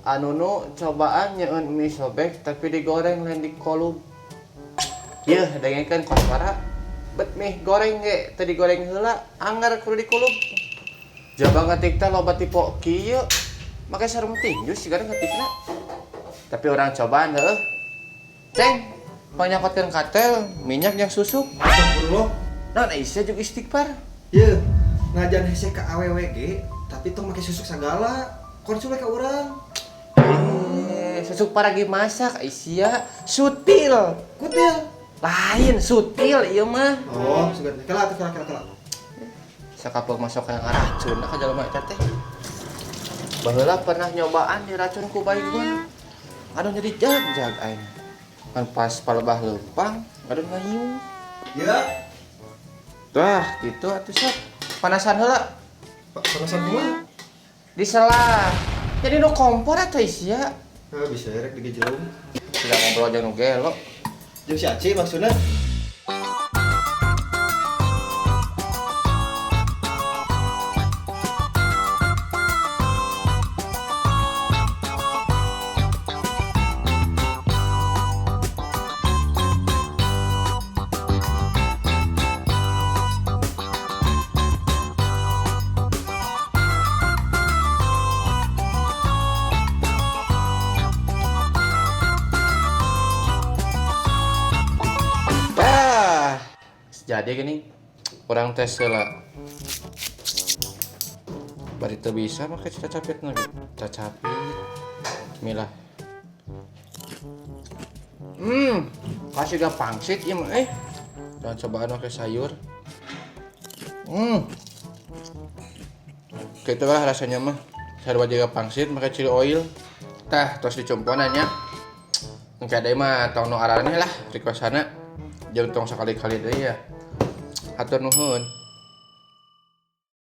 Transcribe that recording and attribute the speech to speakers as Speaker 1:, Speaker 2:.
Speaker 1: anu nu cobaan nyeun mie sobek tapi digoreng lain di kolub. Yeuh, dengekeun koswara. Bet mie goreng ge teu digoreng heula, anggar kudu dikulub. Jaba ngetik teh loba tipe kieu. Make sarung tinju sigana ngetikna. Tapi orang cobaan heuh. Ceng, panyakotkeun katel minyak yang susuk.
Speaker 2: Astagfirullah.
Speaker 1: Naon Aisyah jeung istighfar.
Speaker 2: Ieu, ngajan hese ka awewe ge, tapi tong make susuk sagala. Konsul ka urang.
Speaker 1: Susuk paragi masak Aisyah, sutil.
Speaker 2: Kutil.
Speaker 1: Lain sutil ieu mah.
Speaker 2: Oh, sugan. Kala.
Speaker 1: Sakapeur masuk ka racun ka jalema eta teh. Baheula pernah nyobaan diracun ku baygon. Anu jadi jag aing. Kan pas palebah leumpang, ngadeun ngayung.
Speaker 2: Ya.
Speaker 1: Tah, gitu atuh sok. Panasan heula.
Speaker 2: Panasan kumaha?
Speaker 1: Diselah. Jadi nu kompor atuh Aisyah.
Speaker 2: Bisa rek digejeung.
Speaker 1: Sudah ngobrol jeung nu gelo.
Speaker 2: Jeung si Aceh maksudna.
Speaker 1: Jadi gini, orang tes heula. Bari teu bisa make cacapit lagi. Cacapit. Bismillah. Kasih gak pangsit ieu mah Dan cobaan make sayur. Gitu lah rasanya mah. Sarua juga pangsit make chili oil. Tah, tos dicomponan nya. Engke deui mah tong nu arane lah request-na. Jeung tong sakali-kali deui ya. Hatur nuhun.